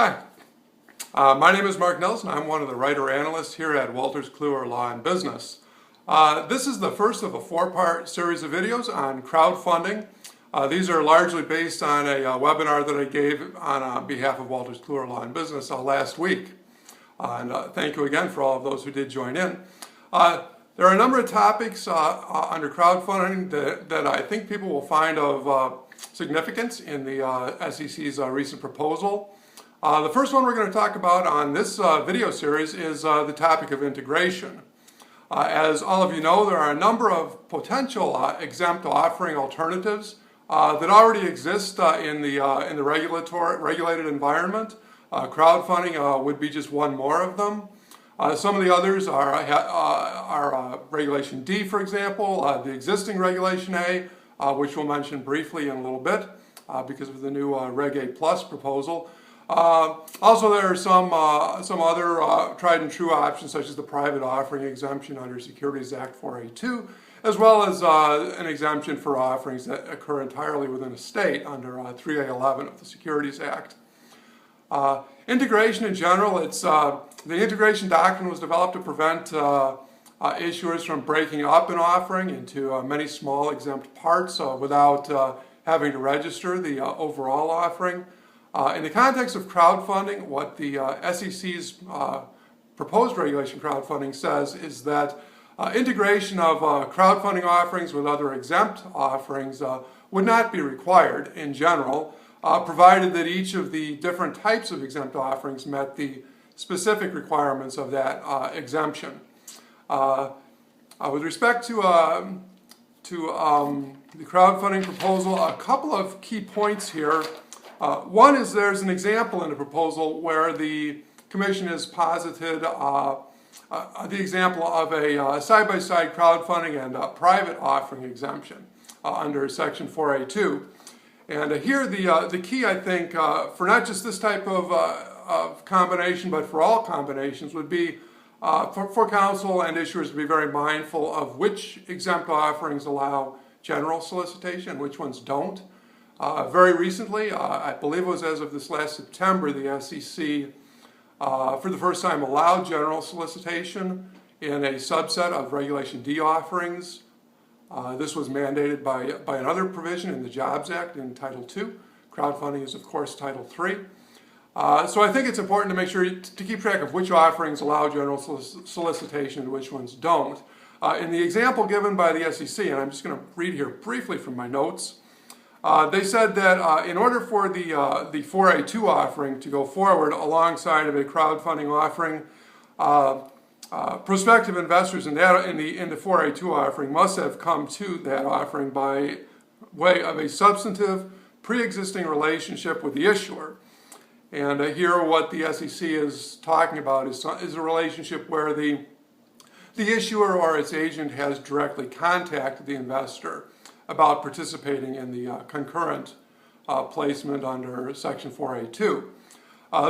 Hi, my name is Mark Nelson. I'm one of the writer-analysts here at Wolters Kluwer Law and Business. This is the first of a four-part series of videos on crowdfunding. These are largely based on a webinar that I gave on behalf of Wolters Kluwer Law and Business last week. And thank you again for all of those who did join in. There are a number of topics under crowdfunding that I think people will find of significance in the SEC's recent proposal. The first one we're going to talk about on this video series is the topic of integration. As all of you know, there are a number of potential exempt offering alternatives that already exist in the regulated environment. Crowdfunding would be just one more of them. Some of the others are Regulation D, for example, the existing Regulation A, which we'll mention briefly in a little bit because of the new Reg A Plus proposal. Also, there are some other tried and true options, such as the private offering exemption under Securities Act 4A2, as well as an exemption for offerings that occur entirely within a state under 3A11 of the Securities Act. Integration in general, the integration doctrine was developed to prevent issuers from breaking up an offering into many small exempt parts without having to register the overall offering. In the context of crowdfunding, what the SEC's proposed regulation crowdfunding says is that integration of crowdfunding offerings with other exempt offerings would not be required in general, provided that each of the different types of exempt offerings met the specific requirements of that exemption. With respect to the crowdfunding proposal, a couple of key points here. One is there's an example in the proposal where the Commission has posited the example of a side-by-side crowdfunding and private offering exemption under Section 4A2. And here the key, I think, for not just this type of combination, but for all combinations, would be for counsel and issuers to be very mindful of which exempt offerings allow general solicitation, which ones don't. Very recently, I believe it was as of this last September, the SEC for the first time allowed general solicitation in a subset of Regulation D offerings. This was mandated by another provision in the Jobs Act in Title II. Crowdfunding is, of course, Title III. So I think it's important to make sure to keep track of which offerings allow general solicitation and which ones don't. In the example given by the SEC, and I'm just going to read here briefly from my notes, they said that in order for the 4A2 offering to go forward alongside of a crowdfunding offering, prospective investors in the 4A2 offering must have come to that offering by way of a substantive pre-existing relationship with the issuer. And here what the SEC is talking about is a relationship where the issuer or its agent has directly contacted the investor about participating in the concurrent placement under Section 4A2.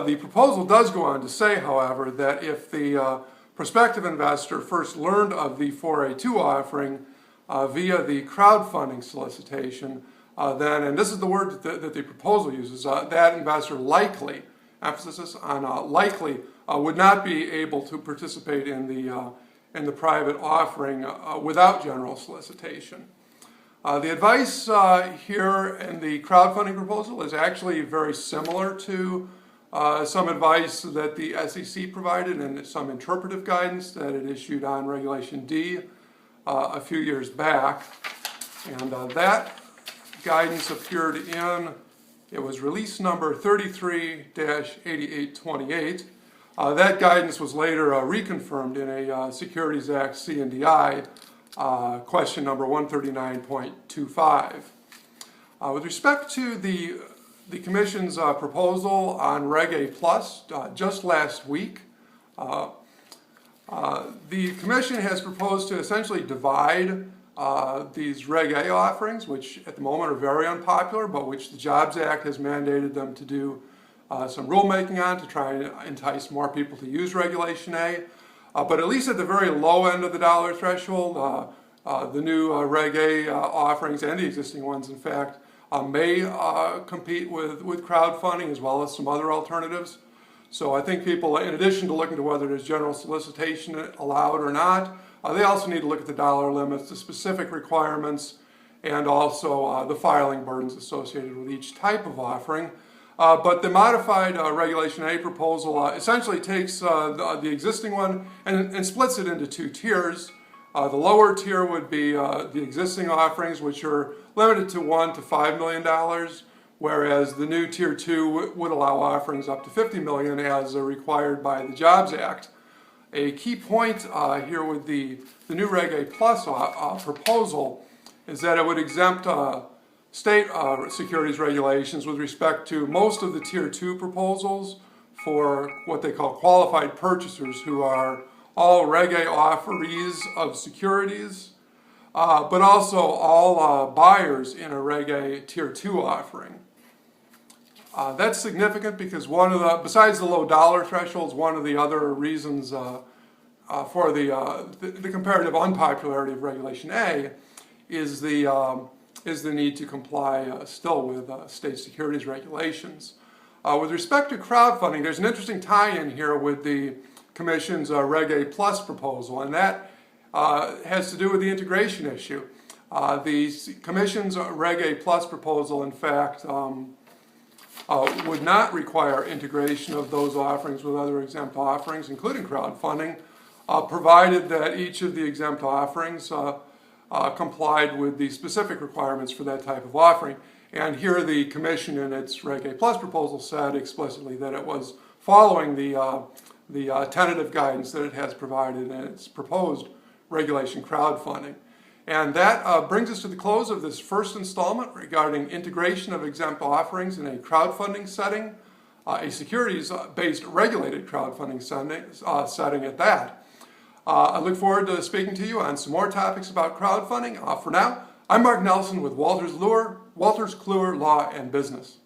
The proposal does go on to say, however, that if the prospective investor first learned of the 4A2 offering via the crowdfunding solicitation, then, and this is the word that the proposal uses, that investor likely, emphasis on likely, would not be able to participate in the private offering without general solicitation. The advice here in the crowdfunding proposal is actually very similar to some advice that the SEC provided and some interpretive guidance that it issued on Regulation D a few years back. And that guidance appeared it was release number 33-8828. That guidance was later reconfirmed in a Securities Act C&DI question number 139.25. With respect to the Commission's proposal on Reg A Plus, just last week, the Commission has proposed to essentially divide these Reg A offerings, which at the moment are very unpopular, but which the Jobs Act has mandated them to do some rulemaking on to try and entice more people to use Regulation A. But at least at the very low end of the dollar threshold, the new Reg A offerings and the existing ones, in fact, may compete with crowdfunding as well as some other alternatives. So I think people, in addition to looking to whether there's general solicitation allowed or not, they also need to look at the dollar limits, the specific requirements, and also the filing burdens associated with each type of offering. But the modified Regulation A proposal essentially takes the existing one and splits it into two tiers. The lower tier would be the existing offerings, which are limited to $1 to $5 million, whereas the new Tier 2 would allow offerings up to $50 million as required by the Jobs Act. A key point here with the new Reg A Plus proposal is that it would exempt state securities regulations with respect to most of the Tier 2 proposals for what they call qualified purchasers, who are all Reg A offerees of securities, but also all buyers in a Reg A Tier 2 offering. That's significant because besides the low dollar thresholds, one of the other reasons for the comparative unpopularity of Regulation A is the need to comply still with state securities regulations. With respect to crowdfunding, there's an interesting tie-in here with the Commission's Reg A Plus proposal, and that has to do with the integration issue. The Commission's Reg A Plus proposal, in fact, would not require integration of those offerings with other exempt offerings, including crowdfunding, provided that each of the exempt offerings complied with the specific requirements for that type of offering. And here the Commission in its Reg A Plus proposal said explicitly that it was following the tentative guidance that it has provided in its proposed regulation crowdfunding. And that brings us to the close of this first installment regarding integration of exempt offerings in a crowdfunding setting, a securities-based regulated crowdfunding setting at that. I look forward to speaking to you on some more topics about crowdfunding. For now, I'm Mark Nelson with Wolters Kluwer Law and Business.